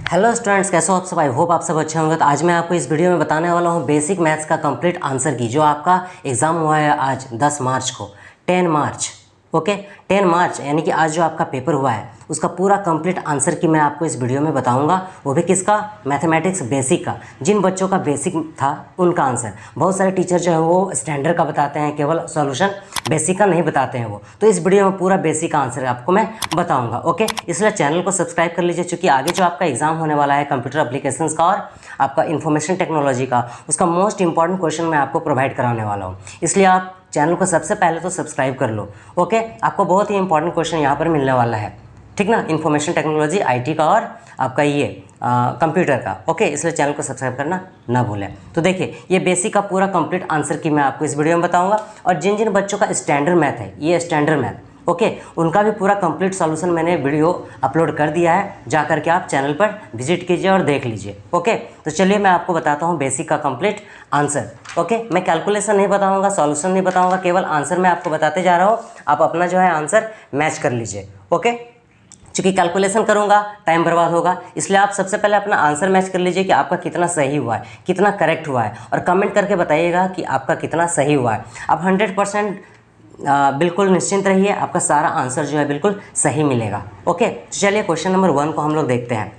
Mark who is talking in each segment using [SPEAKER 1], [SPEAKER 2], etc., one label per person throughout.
[SPEAKER 1] Hello students, कैसे हो आप सब। आई होप आप सब अच्छे होंगे। तो आज मैं आपको इस वीडियो में बताने वाला हूँ बेसिक मैथ्स का कंप्लीट आंसर की, जो आपका एग्ज़ाम हुआ है आज 10 मार्च को, 10 मार्च। ओके, 10 मार्च यानी कि आज जो आपका पेपर हुआ है उसका पूरा कंप्लीट आंसर की मैं आपको इस वीडियो में बताऊंगा। वो भी किसका? मैथमेटिक्स बेसिक का। जिन बच्चों का बेसिक था उनका आंसर। बहुत सारे टीचर जो है वो स्टैंडर्ड का बताते हैं, केवल सॉल्यूशन बेसिक का नहीं बताते हैं वो। तो इस वीडियो में पूरा बेसिक का आंसर आपको मैं बताऊंगा। ओके, इसलिए चैनल को सब्सक्राइब कर लीजिए, क्योंकि आगे जो आपका एग्जाम होने वाला है कंप्यूटर एप्लीकेशंस का और आपका इंफॉर्मेशन टेक्नोलॉजी का, उसका मोस्ट इंपॉर्टेंट क्वेश्चन मैं आपको प्रोवाइड कराने वाला हूँ। इसलिए आप चैनल को सबसे पहले तो सब्सक्राइब कर लो। ओके, आपको बहुत ही इंपॉर्टेंट क्वेश्चन यहाँ पर मिलने वाला है, ठीक ना, इंफॉर्मेशन टेक्नोलॉजी, आईटी का और आपका ये कंप्यूटर का। ओके, इसलिए चैनल को सब्सक्राइब करना ना भूलें। तो देखिए, ये बेसिक का पूरा कंप्लीट आंसर की मैं आपको इस वीडियो में बताऊंगा। और जिन जिन बच्चों का स्टैंडर्ड मैथ है, ये स्टैंडर्ड मैथ, ओके, उनका भी पूरा कंप्लीट सॉल्यूशन मैंने वीडियो अपलोड कर दिया है, जा करके आप चैनल पर विजिट कीजिए और देख लीजिए। ओके, तो चलिए मैं आपको बताता हूँ बेसिक का कंप्लीट आंसर। ओके, मैं कैलकुलेशन नहीं बताऊंगा, सॉल्यूशन नहीं बताऊंगा, केवल आंसर मैं आपको बताते जा रहा हूँ। आप अपना जो है आंसर मैच कर लीजिए। ओके, चूँकि कैलकुलेशन करूंगा टाइम बर्बाद होगा, इसलिए आप सबसे पहले अपना आंसर मैच कर लीजिए कि आपका कितना सही हुआ है, कितना करेक्ट हुआ है, और कमेंट करके बताइएगा कि आपका कितना सही हुआ है। आप 100% बिल्कुल निश्चिंत रहिए, आपका सारा आंसर जो है बिल्कुल सही मिलेगा। ओके, तो चलिए क्वेश्चन नंबर 1 को हम लोग देखते हैं।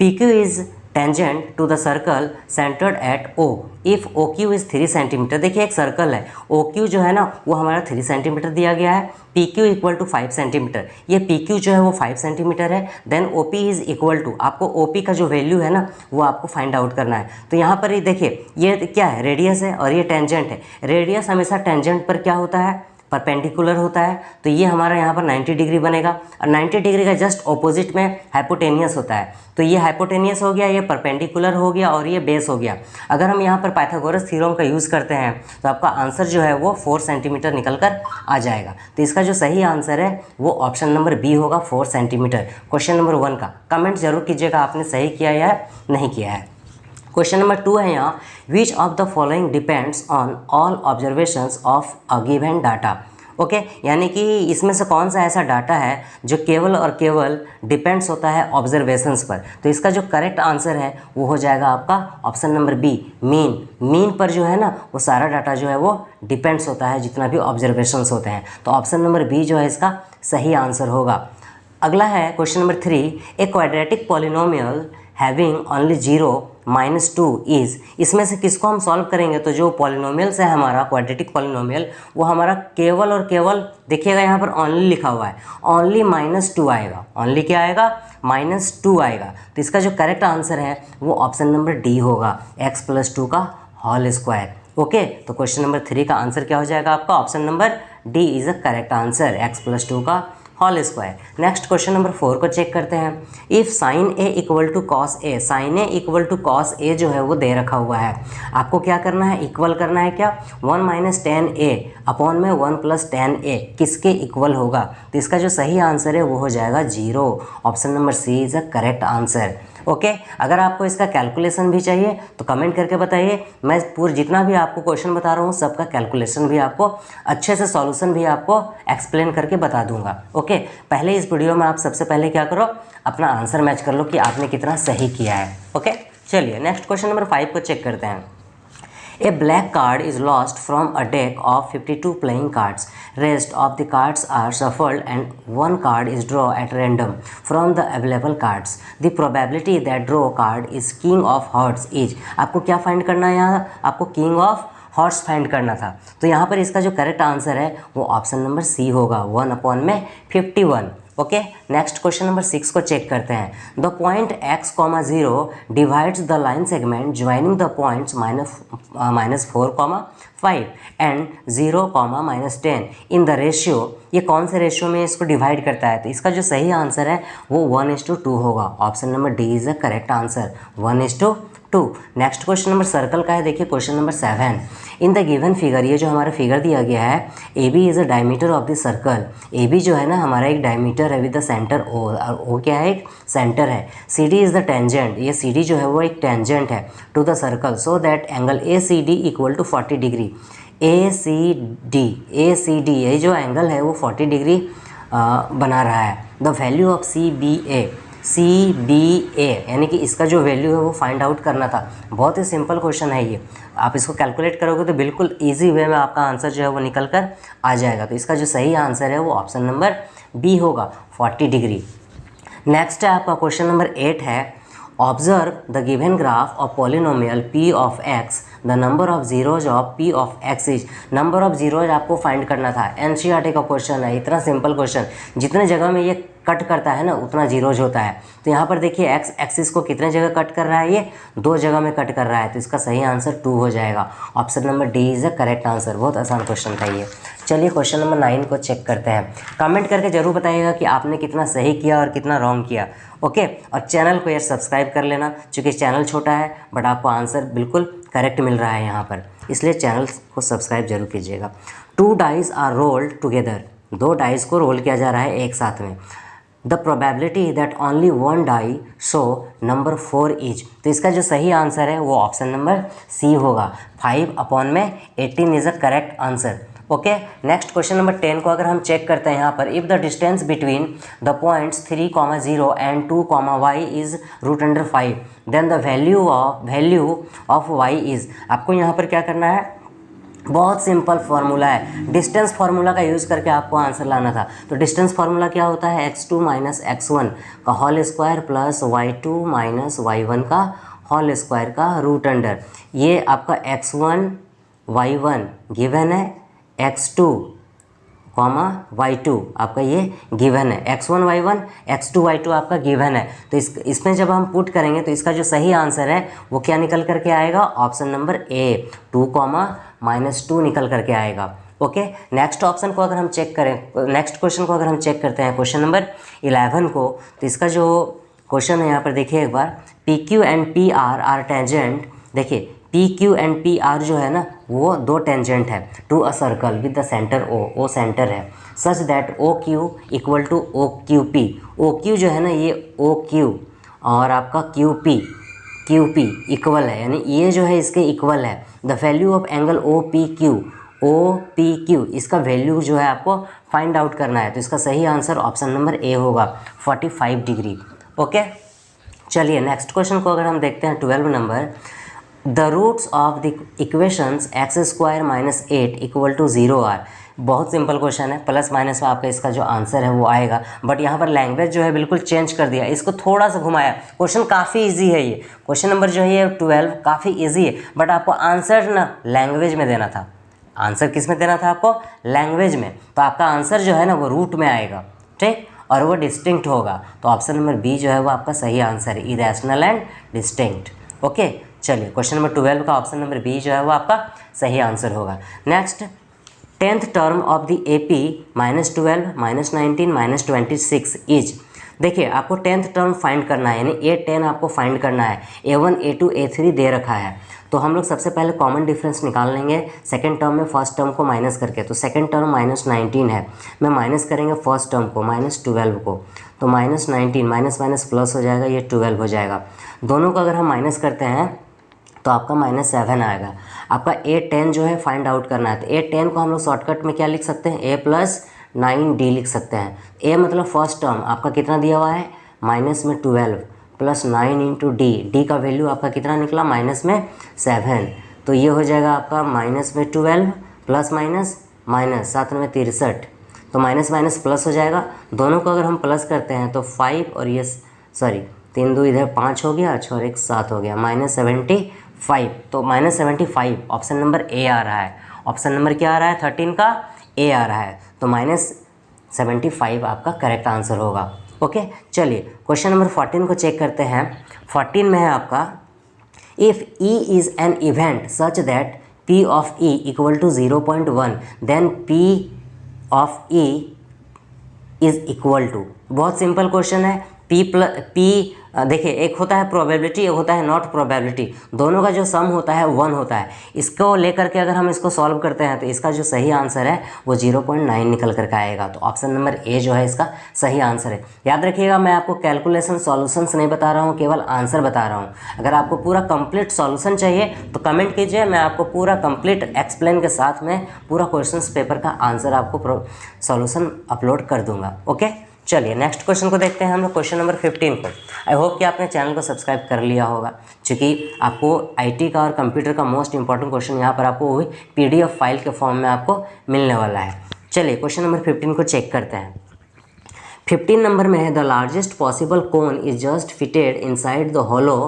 [SPEAKER 1] PQ is tangent to the circle centred at O if OQ is 3 centimetre. देखिए, एक सर्कल है, OQ जो है ना वो हमारा 3 सेंटीमीटर दिया गया है, PQ इक्वल टू 5 सेंटीमीटर। ये PQ जो है वो 5 सेंटीमीटर है। Then OP is equal to, आपको OP का जो वैल्यू है ना वो आपको फाइंड आउट करना है। तो यहाँ पर ये देखिए, ये क्या है, रेडियस है और ये टेंजेंट है। रेडियस हमेशा टेंजेंट पर क्या होता है, परपेंडिकुलर होता है। तो ये हमारा यहाँ पर 90 डिग्री बनेगा, और 90 डिग्री का जस्ट ऑपोजिट में हाइपोटेनियस होता है। तो ये हाइपोटेनियस हो गया, ये परपेंडिकुलर हो गया, और ये बेस हो गया। अगर हम यहाँ पर पाइथागोरस थ्योरम का यूज़ करते हैं तो आपका आंसर जो है वो 4 सेंटीमीटर निकल कर आ जाएगा। तो इसका जो सही आंसर है वो ऑप्शन नंबर बी होगा, 4 सेंटीमीटर। क्वेश्चन नंबर 1 का कमेंट जरूर कीजिएगा आपने सही किया या नहीं किया है। क्वेश्चन नंबर 2 है यहाँ, which of the following depends on all observations of a given data. Okay, यानी कि इसमें से कौन सा ऐसा डाटा है जो केवल और केवल डिपेंड्स होता है ऑब्जर्वेशंस पर। तो इसका जो करेक्ट आंसर है वो हो जाएगा आपका option number B, mean. Mean पर जो है ना वो सारा डाटा जो है वो डिपेंड्स होता है, जितना भी ऑब्जर्वेशंस होते हैं। तो ऑप्शन नंबर बी जो है इसका सही आंसर होगा। अगला है question number 3, a quadratic polynomial having only 0 -2 is. इसमें से किसको हम सॉल्व करेंगे? तो जो पॉलिनोमियल्स है हमारा क्वाड्रेटिक पॉलिनोमियल, वो हमारा केवल और केवल, देखिएगा यहाँ पर ओनली लिखा हुआ है, ओनली -2 आएगा। ओनली क्या आएगा? -2 आएगा। तो इसका जो करेक्ट आंसर है वो ऑप्शन नंबर डी होगा, x + 2 का होल स्क्वायर। ओके, तो क्वेश्चन नंबर 3 का आंसर क्या हो जाएगा आपका? Option number D is a correct answer, x + 2 का whole square. Next question number 4 को चेक करते हैं। If sin A equal to cos A, sin A equal to cos A जो है वो दे रखा हुआ है। आपको क्या करना है? इक्वल करना है क्या? 1 - tan A अपॉन में 1 + tan A किसके इक्वल होगा? तो इसका जो सही आंसर है वो हो जाएगा 0। Option number C is a correct answer. Okay, अगर आपको इसका कैलकुलेशन भी चाहिए तो कमेंट करके बताइए। मैं पूरा जितना भी आपको क्वेश्चन बता रहा हूँ सबका कैलकुलेशन भी आपको अच्छे से, सॉल्यूशन भी आपको एक्सप्लेन करके बता दूंगा। ओके, पहले इस वीडियो में आप सबसे पहले क्या करो, अपना आंसर मैच कर लो कि आपने कितना सही किया है। ओके, चलिए नेक्स्ट क्वेश्चन नंबर 5 को चेक करते हैं। A black card is lost from a deck of 52 playing cards. Rest of the cards are shuffled and one card is drawn at random from the available cards. The probability that draw card is king of hearts is. आपको क्या find करना है यहाँ? आपको king of horse find करना था। तो यहाँ पर इसका जो करेक्ट आंसर है वो ऑप्शन नंबर सी होगा, 1/51। ओके, नेक्स्ट क्वेश्चन नंबर 6 को चेक करते हैं। The point x, 0 divides the line segment joining the points -4, 5 and 0, -10 in the ratio. ये कौन से रेशियो में इसको डिवाइड करता है? तो इसका जो सही आंसर है वो 1:2 होगा। Option number D is the correct answer, 1:2। Next question number circle का है। देखिए question number 7, in the given figure, ये जो हमारा फिगर दिया गया है, A B is a diameter of the circle. A B जो है ना हमारा एक डायमीटर है विद द सेंटर ओ, और ओ क्या है? एक सेंटर है। C D is the tangent, ये सी डी जो है वो एक टेंजेंट है to the circle, so that angle A C D equal to 40 degree. A C D ये जो एंगल है वो 40 डिग्री बना रहा है। The value of C B A, CBA, यानी कि इसका जो वैल्यू है वो फाइंड आउट करना था। बहुत ही सिंपल क्वेश्चन है ये, आप इसको कैलकुलेट करोगे तो बिल्कुल ईजी वे में आपका आंसर जो है वो निकल कर आ जाएगा। तो इसका जो सही आंसर है वो ऑप्शन नंबर बी होगा, 40 डिग्री। नेक्स्ट है आपका क्वेश्चन नंबर 8 है, observe the given graph of polynomial p of x, the number of zeros of p of x is. Number of zeros आपको फाइंड करना था, एनसीईआरटी का क्वेश्चन है, इतना सिंपल क्वेश्चन। जितने जगह में ये कट करता है ना उतना जीरोज होता है। तो यहाँ पर देखिए एक्स एक्सिस को कितने जगह कट कर रहा है, ये 2 जगह में कट कर रहा है। तो इसका सही आंसर 2 हो जाएगा, option number D is the correct answer. बहुत आसान क्वेश्चन था ये। चलिए क्वेश्चन नंबर 9 को चेक करते हैं। कमेंट करके जरूर बताइएगा कि आपने कितना सही किया और कितना रॉन्ग किया। ओके, और चैनल को यार सब्सक्राइब कर लेना, क्योंकि चैनल छोटा है बट आपको आंसर बिल्कुल करेक्ट मिल रहा है यहाँ पर, इसलिए चैनल को सब्सक्राइब जरूर कीजिएगा। 2 dies are rolled together, 2 dies को रोल किया जा रहा है एक साथ में। The probability that only 1 die show number 4 is. तो इसका जो सही आंसर है वो ऑप्शन नंबर सी होगा, 5/18 is the correct answer. Okay, next question number 10 को अगर हम चेक करते हैं यहाँ पर, if the distance between the points 3,0 and 2,y is √5, then the value of y is. आपको यहाँ पर क्या करना है, बहुत सिंपल फार्मूला है, डिस्टेंस फार्मूला का यूज़ करके आपको आंसर लाना था। तो डिस्टेंस फार्मूला क्या होता है, x2 - x1 का whole square plus y2 - y1 का होल स्क्वायर का √अंडर। ये आपका x1 y1 गिवन है, x2 y2 आपका ये गिवन है, x1 y1 x2 y2 आपका गिवन है। तो इसमें जब हम पुट करेंगे तो इसका जो सही आंसर है वो क्या निकल करके आएगा, ऑप्शन नंबर ए, 2, -2 निकल करके आएगा। ओके, नेक्स्ट ऑप्शन को अगर हम चेक करें, नेक्स्ट क्वेश्चन को अगर हम चेक करते हैं, क्वेश्चन नंबर 11 को, तो इसका जो क्वेश्चन है यहाँ पर देखिए एक बार, PQ and PR are tangent. देखिए PQ एंड PR जो है ना वो 2 टेंजेंट है to a circle with the centre O centre है, such that OQ equal to OQP। OQ जो है ना ये OQ और आपका QP इक्वल है, यानी ये जो है इसके इक्वल है। The value of angle OPQ इसका वैल्यू जो है आपको फाइंड आउट करना है। तो इसका सही आंसर ऑप्शन नंबर ए होगा, 45 डिग्री। ओके, चलिए नेक्स्ट क्वेश्चन को अगर हम देखते हैं 12 number, the roots of the equations x² - 8 equal to 0 are. बहुत सिंपल क्वेश्चन है, प्लस माइनस में आपका इसका जो आंसर है वो आएगा, बट यहाँ पर लैंग्वेज जो है बिल्कुल चेंज कर दिया, इसको थोड़ा सा घुमाया। क्वेश्चन काफ़ी इजी है, ये क्वेश्चन नंबर जो है ये 12 काफ़ी इजी है, बट आपको आंसर ना लैंग्वेज में देना था। आंसर किस में देना था आपको, लैंग्वेज में। तो आपका आंसर जो है ना वो रूट में आएगा, ठीक, और वो डिस्टिंक्ट होगा। तो ऑप्शन नंबर बी जो है वो आपका सही आंसर है, इरेशनल एंड डिस्टिंक्ट। ओके, चलिए क्वेश्चन नंबर 12 का ऑप्शन नंबर बी जो है वो आपका सही आंसर होगा। Next, 10th term of the AP -12 -19 -26 is. देखिए आपको 10th टर्म फाइंड करना है, यानी A10 आपको फाइंड करना है। A1 A2 A3 दे रखा है, तो हम लोग सबसे पहले कॉमन डिफरेंस निकाल लेंगे सेकंड टर्म में फर्स्ट टर्म को माइनस करके। तो सेकंड टर्म -19 है, मैं माइनस करेंगे फर्स्ट टर्म को -12 को, तो -19 माइनस माइनस प्लस हो जाएगा, ये 12 हो जाएगा। दोनों को अगर हम माइनस करते हैं तो आपका -7 आएगा। आपका A10 जो है फाइंड आउट करना है, तो A10 को हम लोग शॉर्टकट में क्या लिख सकते हैं, A+9D लिख सकते हैं। A मतलब फर्स्ट टर्म आपका कितना दिया हुआ है, -12 + 9 × D। D का वैल्यू आपका कितना निकला, -7। तो ये हो जाएगा आपका -12 प्लस माइनस 7 में 63, तो माइनस माइनस प्लस हो जाएगा। दोनों को अगर हम प्लस करते हैं तो 5 और ये 3 2 इधर 5 हो गया, अच्छा और 1 7 हो गया, -75। तो -75 ऑप्शन नंबर ए आ रहा है। ऑप्शन नंबर क्या आ रहा है, 13 का ए आ रहा है, तो -75 आपका करेक्ट आंसर होगा। ओके, चलिए क्वेश्चन नंबर 14 को चेक करते हैं। 14 में है आपका, if E is an event such that P of E equal to 0.1 then P of E is equal to. बहुत सिंपल क्वेश्चन है। P देखिए, एक होता है प्रोबेबिलिटी, एक होता है नॉट प्रोबेबिलिटी, दोनों का जो सम होता है 1 होता है। इसको लेकर के अगर हम इसको सॉल्व करते हैं तो इसका जो सही आंसर है वो 0.9 निकल करके आएगा। तो ऑप्शन नंबर ए जो है इसका सही आंसर है। याद रखिएगा, मैं आपको कैलकुलेशन सॉल्यूशंस नहीं बता रहा हूँ, केवल आंसर बता रहा हूँ। अगर आपको पूरा कंप्लीट सॉल्यूशन चाहिए तो कमेंट कीजिए, मैं आपको पूरा कंप्लीट एक्सप्लेन के साथ में पूरा क्वेश्चन पेपर का आंसर आपको सॉल्यूशन अपलोड कर दूँगा। ओके, चलिए नेक्स्ट क्वेश्चन को देखते हैं हम लोग, क्वेश्चन नंबर 15 को। आई होप कि आपने चैनल को सब्सक्राइब कर लिया होगा, क्योंकि आपको आईटी का और कंप्यूटर का मोस्ट इंपॉर्टेंट क्वेश्चन यहाँ पर आपको वही PDF फाइल के फॉर्म में आपको मिलने वाला है। चलिए क्वेश्चन नंबर 15 को चेक करते हैं। 15 नंबर में है the largest possible cone is just fitted inside the hollow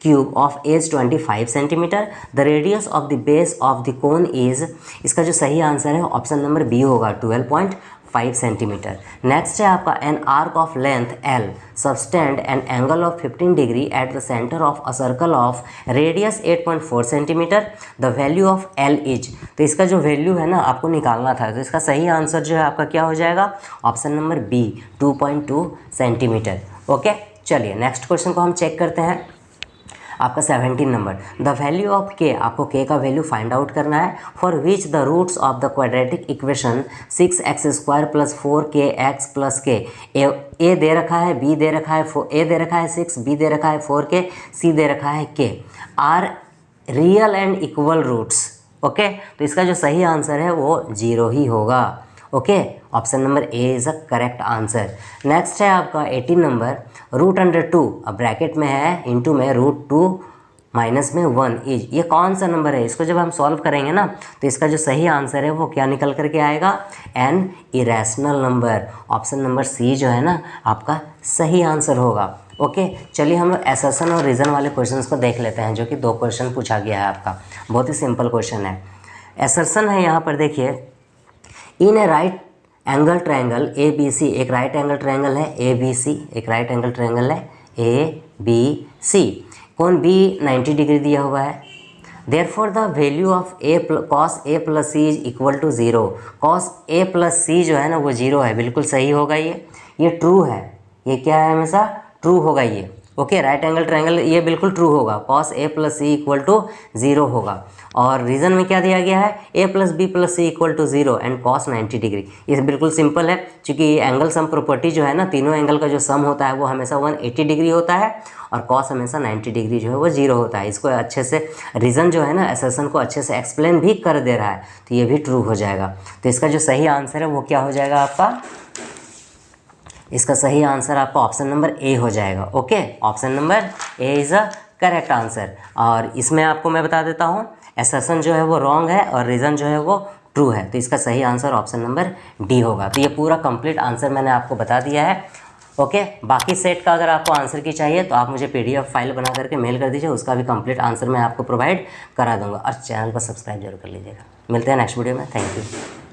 [SPEAKER 1] cube of edge 25 centimetre, the radius of the base of the cone is, इसका जो सही आंसर है ऑप्शन नंबर बी होगा 12.5 सेंटीमीटर। नेक्स्ट है आपका an arc of length L subtended an angle of 15 degree at the centre of a circle of radius 8.4 centimetre, the value of L is, तो इसका जो वैल्यू है ना आपको निकालना था, तो इसका सही आंसर जो है आपका क्या हो जाएगा option number B 2.2 centimetre. Okay, चलिए नेक्स्ट क्वेश्चन को हम चेक करते हैं। आपका 17 नंबर, द वैल्यू ऑफ के, आपको के का वैल्यू फाइंड आउट करना है, for which the roots of the quadratic equation 6x² + 4kx + k, A दे रखा है, बी दे रखा है, ए दे रखा है 6, बी दे रखा है 4k, सी दे रखा है k, are real and equal roots. Okay, तो इसका जो सही आंसर है वो 0 ही होगा। Okay, option number A is a correct answer. Next है आपका 18 नंबर, √2, अब ब्रैकेट में है, इंटू में √2 माइनस में 1 इज, ये कौन सा नंबर है, इसको जब हम सॉल्व करेंगे ना तो इसका जो सही आंसर है वो क्या निकल करके आएगा, an irrational number. Option number C जो है ना आपका सही आंसर होगा। ओके, चलिए हम लोग असर्शन और रीज़न वाले क्वेश्चंस को देख लेते हैं, जो कि 2 क्वेश्चन पूछा गया है आपका, बहुत ही सिंपल क्वेश्चन है। असर्शन है यहाँ पर देखिए, in a right angle triangle ABC, एक राइट एंगल ट्रायंगल है ABC, एक राइट एंगल ट्रायंगल है ABC, कोण B 90 डिग्री दिया हुआ है। Therefore the value of cos A + C is equal to 0, cos A + C जो है ना वो 0 है, बिल्कुल सही होगा ये ट्रू है, ये क्या है हमेशा ट्रू होगा ये। ओके, राइट एंगल ट्रायंगल ये बिल्कुल ट्रू होगा, cos A + C equal to 0 होगा। और रीज़न में क्या दिया गया है, A + B + C equal to 0 and cos 90 degree. ये बिल्कुल सिंपल है, क्योंकि एंगल सम प्रॉपर्टी जो है ना, तीनों एंगल का जो सम होता है वो हमेशा 180 डिग्री होता है, और cos हमेशा 90 डिग्री जो है वो 0 होता है। इसको अच्छे से रीज़न जो है ना असर्शन को अच्छे से एक्सप्लेन भी कर दे रहा है, तो ये भी ट्रू हो जाएगा। तो इसका जो सही आंसर है वो क्या हो जाएगा आपका, इसका सही आंसर आपका ऑप्शन नंबर ए हो जाएगा। Okay, option number A is a correct answer. और इसमें आपको मैं बता देता हूँ, असर्शन जो है वो रॉन्ग है और रीज़न जो है वो ट्रू है, तो इसका सही आंसर ऑप्शन नंबर डी होगा। तो ये पूरा कंप्लीट आंसर मैंने आपको बता दिया है। ओके, बाकी सेट का अगर आपको आंसर की चाहिए तो आप मुझे PDF फाइल बना करके मेल कर दीजिए, उसका भी कंप्लीट आंसर मैं आपको प्रोवाइड करा दूंगा। और चैनल को सब्सक्राइब जरूर कर लीजिएगा। मिलते हैं नेक्स्ट वीडियो में, थैंक यू।